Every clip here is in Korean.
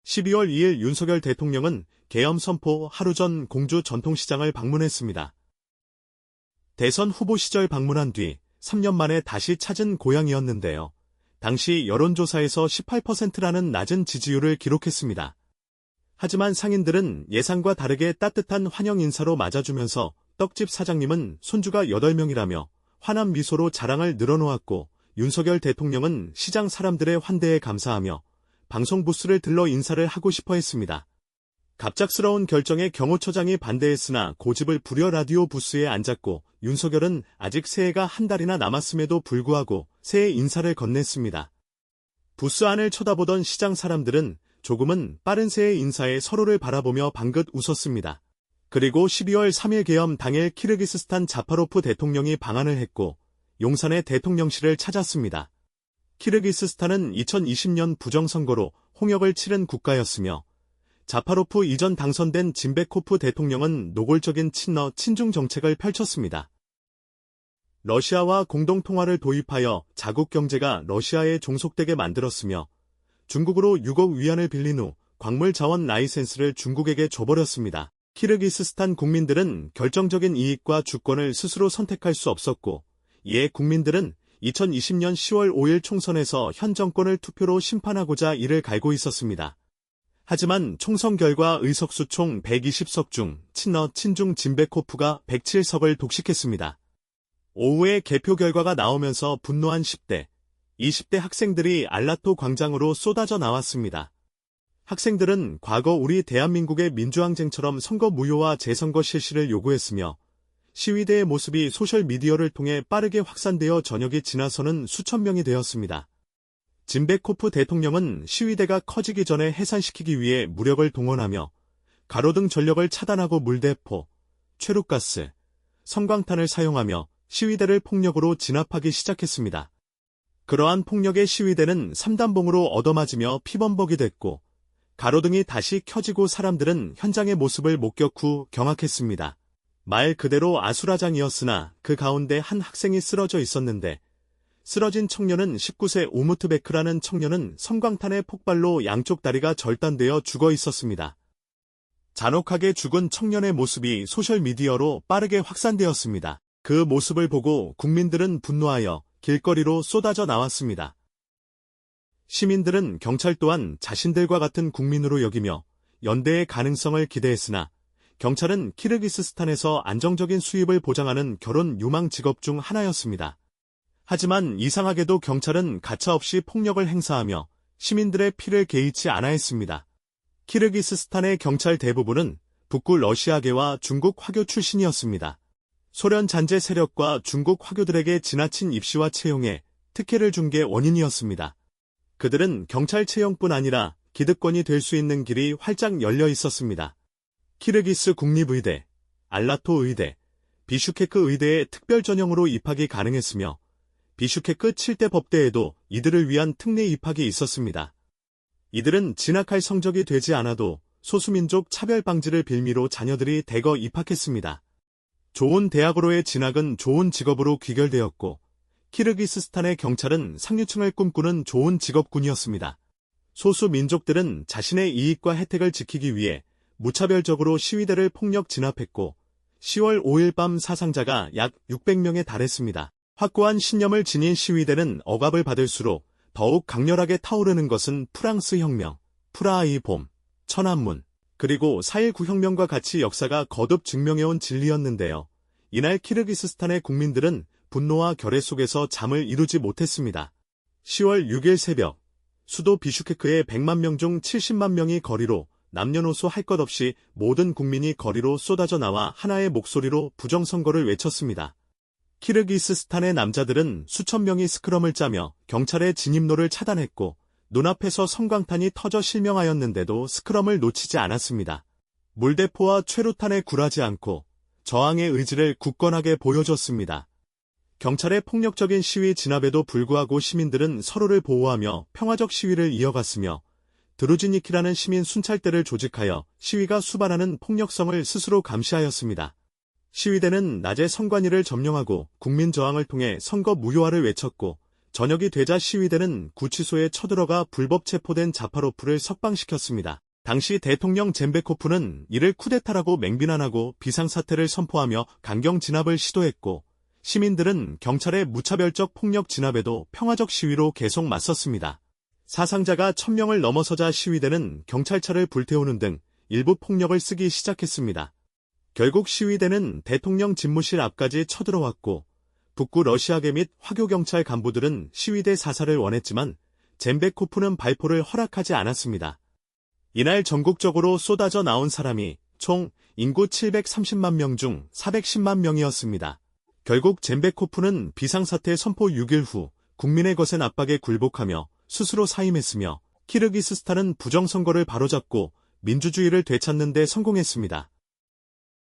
12월 2일 윤석열 대통령은 계엄 선포 하루 전 공주 전통시장을 방문했습니다. 대선 후보 시절 방문한 뒤 3년 만에 다시 찾은 고향이었는데요. 당시 여론조사에서 18%라는 낮은 지지율을 기록했습니다. 하지만 상인들은 예상과 다르게 따뜻한 환영 인사로 맞아주면서 떡집 사장님은 손주가 8명이라며 환한 미소로 자랑을 늘어놓았고, 윤석열 대통령은 시장 사람들의 환대에 감사하며 방송 부스를 들러 인사를 하고 싶어 했습니다. 갑작스러운 결정에 경호처장이 반대했으나 고집을 부려 라디오 부스에 앉았고, 윤석열은 아직 새해가 한 달이나 남았음에도 불구하고 새해 인사를 건넸습니다. 부스 안을 쳐다보던 시장 사람들은 조금은 빠른 새해 인사에 서로를 바라보며 방긋 웃었습니다. 그리고 12월 3일 계엄 당일 키르기스스탄 자파로프 대통령이 방한을 했고 용산의 대통령실을 찾았습니다. 키르기스스탄은 2020년 부정선거로 홍역을 치른 국가였으며 자파로프 이전 당선된 진베코프 대통령은 노골적인 친중 정책을 펼쳤습니다. 러시아와 공동통화를 도입하여 자국 경제가 러시아에 종속되게 만들었으며 중국으로 6억 위안을 빌린 후 광물 자원 라이센스를 중국에게 줘버렸습니다. 키르기스스탄 국민들은 결정적인 이익과 주권을 스스로 선택할 수 없었고, 이에 국민들은 2020년 10월 5일 총선에서 현 정권을 투표로 심판하고자 이를 갈고 있었습니다. 하지만 총선 결과 의석수 총 120석 중 친중 진베코프가 107석을 독식했습니다. 오후에 개표 결과가 나오면서 분노한 10대, 20대 학생들이 알라토 광장으로 쏟아져 나왔습니다. 학생들은 과거 우리 대한민국의 민주항쟁처럼 선거 무효와 재선거 실시를 요구했으며 시위대의 모습이 소셜미디어를 통해 빠르게 확산되어 저녁이 지나서는 수천 명이 되었습니다. 진베코프 대통령은 시위대가 커지기 전에 해산시키기 위해 무력을 동원하며 가로등 전력을 차단하고 물대포, 최루가스, 섬광탄을 사용하며 시위대를 폭력으로 진압하기 시작했습니다. 그러한 폭력의 시위대는 3단봉으로 얻어맞으며 피범벅이 됐고 가로등이 다시 켜지고 사람들은 현장의 모습을 목격 후 경악했습니다. 말 그대로 아수라장이었으나 그 가운데 한 학생이 쓰러져 있었는데 쓰러진 청년은 19세 오무트베크라는 청년은 섬광탄의 폭발로 양쪽 다리가 절단되어 죽어 있었습니다. 잔혹하게 죽은 청년의 모습이 소셜미디어로 빠르게 확산되었습니다. 그 모습을 보고 국민들은 분노하여 길거리로 쏟아져 나왔습니다. 시민들은 경찰 또한 자신들과 같은 국민으로 여기며 연대의 가능성을 기대했으나 경찰은 키르기스스탄에서 안정적인 수입을 보장하는 결혼 유망 직업 중 하나였습니다. 하지만 이상하게도 경찰은 가차없이 폭력을 행사하며 시민들의 피를 개의치 않아 했습니다. 키르기스스탄의 경찰 대부분은 북구 러시아계와 중국 화교 출신이었습니다. 소련 잔재 세력과 중국 화교들에게 지나친 입시와 채용에 특혜를 준 게 원인이었습니다. 그들은 경찰 채용뿐 아니라 기득권이 될 수 있는 길이 활짝 열려 있었습니다. 키르기스 국립의대, 알라토 의대, 비슈케크 의대에 특별 전형으로 입학이 가능했으며 비슈케크 7대 법대에도 이들을 위한 특례 입학이 있었습니다. 이들은 진학할 성적이 되지 않아도 소수민족 차별 방지를 빌미로 자녀들이 대거 입학했습니다. 좋은 대학으로의 진학은 좋은 직업으로 귀결되었고 키르기스스탄의 경찰은 상류층을 꿈꾸는 좋은 직업군이었습니다. 소수 민족들은 자신의 이익과 혜택을 지키기 위해 무차별적으로 시위대를 폭력 진압했고 10월 5일 밤 사상자가 약 600명에 달했습니다. 확고한 신념을 지닌 시위대는 억압을 받을수록 더욱 강렬하게 타오르는 것은 프랑스 혁명, 프라하의 봄, 천안문, 그리고 4.19 혁명과 같이 역사가 거듭 증명해온 진리였는데요. 이날 키르기스스탄의 국민들은 분노와 결의 속에서 잠을 이루지 못했습니다. 10월 6일 새벽, 수도 비슈케크의 100만 명 중 70만 명이 거리로 남녀노소 할 것 없이 모든 국민이 거리로 쏟아져 나와 하나의 목소리로 부정선거를 외쳤습니다. 키르기스스탄의 남자들은 수천 명이 스크럼을 짜며 경찰의 진입로를 차단했고 눈앞에서 섬광탄이 터져 실명하였는데도 스크럼을 놓치지 않았습니다. 물대포와 최루탄에 굴하지 않고 저항의 의지를 굳건하게 보여줬습니다. 경찰의 폭력적인 시위 진압에도 불구하고 시민들은 서로를 보호하며 평화적 시위를 이어갔으며 드루지니키라는 시민 순찰대를 조직하여 시위가 수반하는 폭력성을 스스로 감시하였습니다. 시위대는 낮에 선관위를 점령하고 국민 저항을 통해 선거 무효화를 외쳤고 저녁이 되자 시위대는 구치소에 쳐들어가 불법 체포된 자파로프를 석방시켰습니다. 당시 대통령 젬베코프는 이를 쿠데타라고 맹비난하고 비상사태를 선포하며 강경 진압을 시도했고, 시민들은 경찰의 무차별적 폭력 진압에도 평화적 시위로 계속 맞섰습니다. 사상자가 1000명을 넘어서자 시위대는 경찰차를 불태우는 등 일부 폭력을 쓰기 시작했습니다. 결국 시위대는 대통령 집무실 앞까지 쳐들어왔고, 북구 러시아계 및 화교경찰 간부들은 시위대 사살을 원했지만 젬베코프는 발포를 허락하지 않았습니다. 이날 전국적으로 쏟아져 나온 사람이 총 인구 730만 명 중 410만 명이었습니다. 결국 젬베코프는 비상사태 선포 6일 후 국민의 거센 압박에 굴복하며 스스로 사임했으며, 키르기스스탄은 부정선거를 바로잡고 민주주의를 되찾는 데 성공했습니다.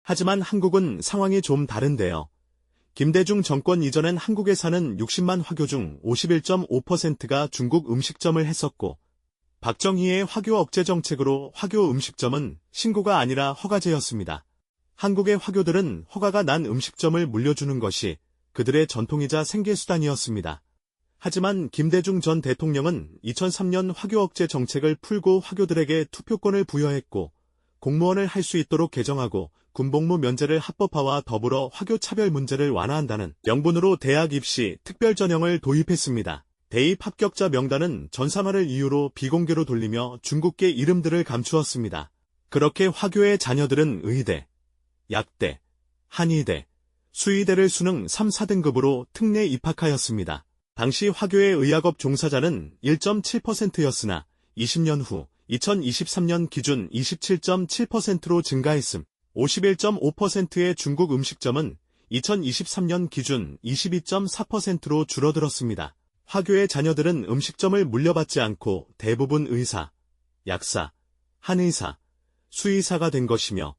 하지만 한국은 상황이 좀 다른데요. 김대중 정권 이전엔 한국에 사는 60만 화교 중 51.5%가 중국 음식점을 했었고, 박정희의 화교 억제 정책으로 화교 음식점은 신고가 아니라 허가제였습니다. 한국의 화교들은 허가가 난 음식점을 물려주는 것이 그들의 전통이자 생계수단이었습니다. 하지만 김대중 전 대통령은 2003년 화교 억제 정책을 풀고 화교들에게 투표권을 부여했고, 공무원을 할 수 있도록 개정하고 군복무 면제를 합법화와 더불어 화교 차별 문제를 완화한다는 명분으로 대학 입시 특별 전형을 도입했습니다. 대입 합격자 명단은 전산화를 이유로 비공개로 돌리며 중국계 이름들을 감추었습니다. 그렇게 화교의 자녀들은 의대, 약대, 한의대, 수의대를 수능 3, 4등급으로 특례 입학하였습니다. 당시 화교의 의학업 종사자는 1.7%였으나 20년 후 2023년 기준 27.7%로 증가했음. 51.5%의 중국 음식점은 2023년 기준 22.4%로 줄어들었습니다. 화교의 자녀들은 음식점을 물려받지 않고 대부분 의사, 약사, 한의사, 수의사가 된 것이며,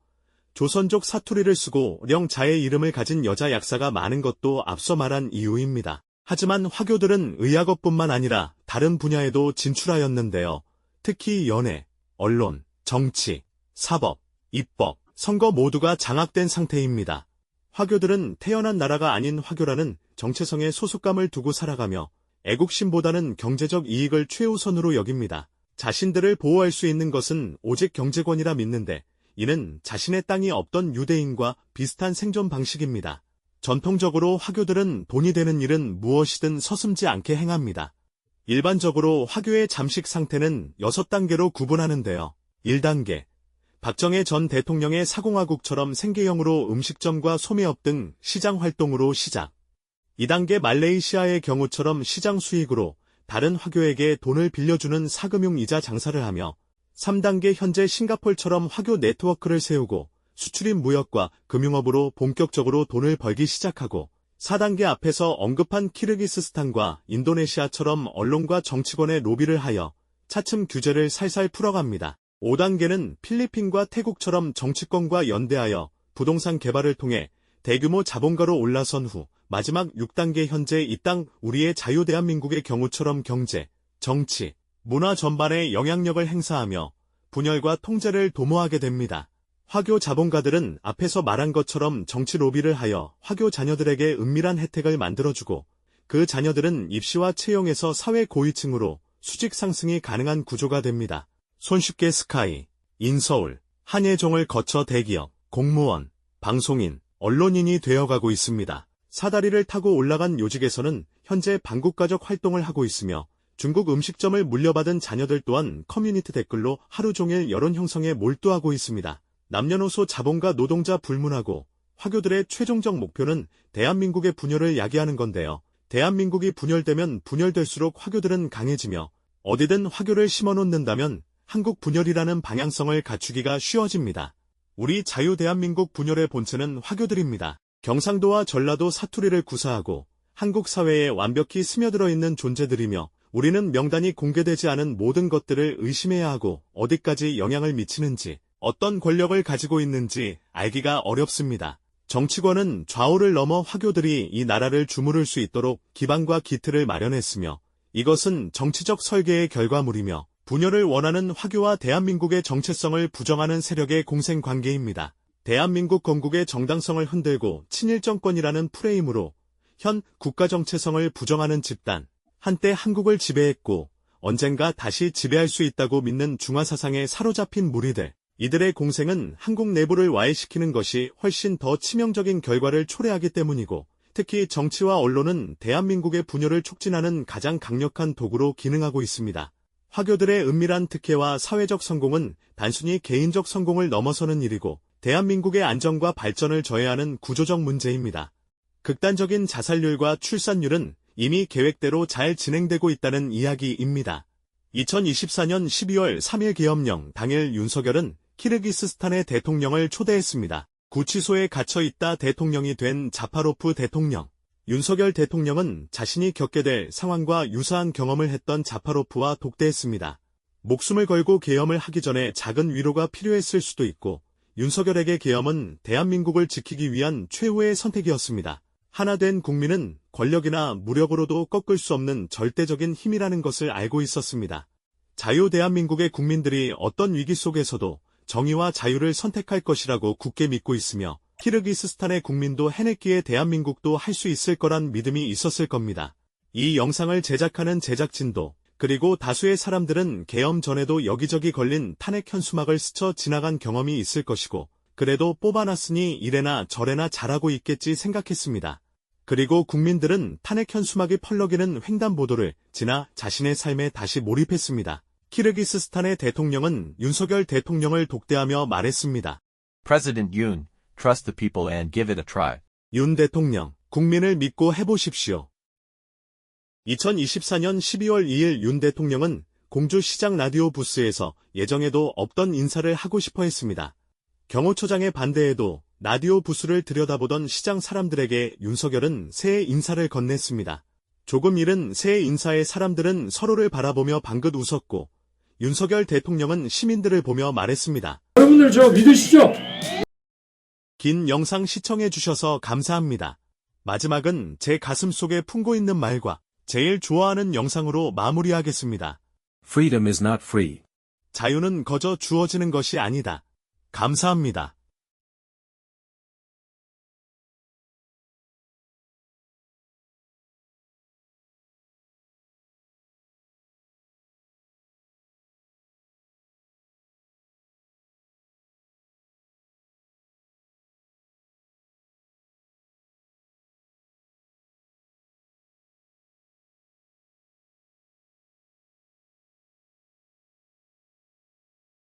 조선족 사투리를 쓰고 령자의 이름을 가진 여자 약사가 많은 것도 앞서 말한 이유입니다. 하지만 화교들은 의학업뿐만 아니라 다른 분야에도 진출하였는데요. 특히 연애, 언론, 정치, 사법, 입법, 선거 모두가 장악된 상태입니다. 화교들은 태어난 나라가 아닌 화교라는 정체성에 소속감을 두고 살아가며 애국심보다는 경제적 이익을 최우선으로 여깁니다. 자신들을 보호할 수 있는 것은 오직 경제권이라 믿는데, 이는 자신의 땅이 없던 유대인과 비슷한 생존 방식입니다. 전통적으로 화교들은 돈이 되는 일은 무엇이든 서슴지 않게 행합니다. 일반적으로 화교의 잠식 상태는 6단계로 구분하는데요. 1단계. 박정희 전 대통령의 사공화국처럼 생계형으로 음식점과 소매업 등 시장 활동으로 시작. 2단계 말레이시아의 경우처럼 시장 수익으로 다른 화교에게 돈을 빌려주는 사금융이자 장사를 하며, 3단계 현재 싱가폴처럼 화교 네트워크를 세우고 수출입 무역과 금융업으로 본격적으로 돈을 벌기 시작하고, 4단계 앞에서 언급한 키르기스스탄과 인도네시아처럼 언론과 정치권의 로비를 하여 차츰 규제를 살살 풀어갑니다. 5단계는 필리핀과 태국처럼 정치권과 연대하여 부동산 개발을 통해 대규모 자본가로 올라선 후, 마지막 6단계 현재 이 땅 우리의 자유 대한민국의 경우처럼 경제, 정치, 문화 전반에 영향력을 행사하며 분열과 통제를 도모하게 됩니다. 화교 자본가들은 앞에서 말한 것처럼 정치 로비를 하여 화교 자녀들에게 은밀한 혜택을 만들어주고, 그 자녀들은 입시와 채용에서 사회 고위층으로 수직 상승이 가능한 구조가 됩니다. 손쉽게 스카이, 인서울, 한예종을 거쳐 대기업, 공무원, 방송인, 언론인이 되어가고 있습니다. 사다리를 타고 올라간 요직에서는 현재 반국가적 활동을 하고 있으며, 중국 음식점을 물려받은 자녀들 또한 커뮤니티 댓글로 하루 종일 여론 형성에 몰두하고 있습니다. 남녀노소 자본가 노동자 불문하고 화교들의 최종적 목표는 대한민국의 분열을 야기하는 건데요. 대한민국이 분열되면 분열될수록 화교들은 강해지며, 어디든 화교를 심어놓는다면 한국 분열이라는 방향성을 갖추기가 쉬워집니다. 우리 자유 대한민국 분열의 본체는 화교들입니다. 경상도와 전라도 사투리를 구사하고 한국 사회에 완벽히 스며들어 있는 존재들이며, 우리는 명단이 공개되지 않은 모든 것들을 의심해야 하고 어디까지 영향을 미치는지, 어떤 권력을 가지고 있는지 알기가 어렵습니다. 정치권은 좌우를 넘어 화교들이 이 나라를 주무를 수 있도록 기반과 기틀을 마련했으며, 이것은 정치적 설계의 결과물이며 분열을 원하는 화교와 대한민국의 정체성을 부정하는 세력의 공생관계입니다. 대한민국 건국의 정당성을 흔들고 친일 정권이라는 프레임으로 현 국가 정체성을 부정하는 집단, 한때 한국을 지배했고 언젠가 다시 지배할 수 있다고 믿는 중화사상에 사로잡힌 무리들. 이들의 공생은 한국 내부를 와해시키는 것이 훨씬 더 치명적인 결과를 초래하기 때문이고 특히 정치와 언론은 대한민국의 분열을 촉진하는 가장 강력한 도구로 기능하고 있습니다. 화교들의 은밀한 특혜와 사회적 성공은 단순히 개인적 성공을 넘어서는 일이고 대한민국의 안정과 발전을 저해하는 구조적 문제입니다. 극단적인 자살률과 출산율은 이미 계획대로 잘 진행되고 있다는 이야기입니다. 2024년 12월 3일 계엄령 당일 윤석열은 키르기스스탄의 대통령을 초대했습니다. 구치소에 갇혀있다 대통령이 된 자파로프 대통령. 윤석열 대통령은 자신이 겪게 될 상황과 유사한 경험을 했던 자파로프와 독대했습니다. 목숨을 걸고 계엄을 하기 전에 작은 위로가 필요했을 수도 있고 윤석열에게 계엄은 대한민국을 지키기 위한 최후의 선택이었습니다. 하나 된 국민은 권력이나 무력으로도 꺾을 수 없는 절대적인 힘이라는 것을 알고 있었습니다. 자유 대한민국의 국민들이 어떤 위기 속에서도 정의와 자유를 선택할 것이라고 굳게 믿고 있으며 키르기스스탄의 국민도 해냈기에 대한민국도 할 수 있을 거란 믿음이 있었을 겁니다. 이 영상을 제작하는 제작진도 그리고 다수의 사람들은 계엄 전에도 여기저기 걸린 탄핵 현수막을 스쳐 지나간 경험이 있을 것이고 그래도 뽑아놨으니 이래나 저래나 잘하고 있겠지 생각했습니다. 그리고 국민들은 탄핵 현수막이 펄럭이는 횡단보도를 지나 자신의 삶에 다시 몰입했습니다. 키르기스스탄의 대통령은 윤석열 대통령을 독대하며 말했습니다. President Yoon, trust the people and give it a try. 윤 대통령, 국민을 믿고 해보십시오. 2024년 12월 2일 윤 대통령은 공주시장 라디오 부스에서 예정에도 없던 인사를 하고 싶어 했습니다. 경호처장의 반대에도 라디오 부스를 들여다보던 시장 사람들에게 윤석열은 새해 인사를 건넸습니다. 조금 잃은 새해 인사에 사람들은 서로를 바라보며 방긋 웃었고 윤석열 대통령은 시민들을 보며 말했습니다. 여러분들 저 믿으시죠? 긴 영상 시청해주셔서 감사합니다. 마지막은 제 가슴속에 품고 있는 말과 제일 좋아하는 영상으로 마무리하겠습니다. Freedom is not free. 자유는 거저 주어지는 것이 아니다. 감사합니다.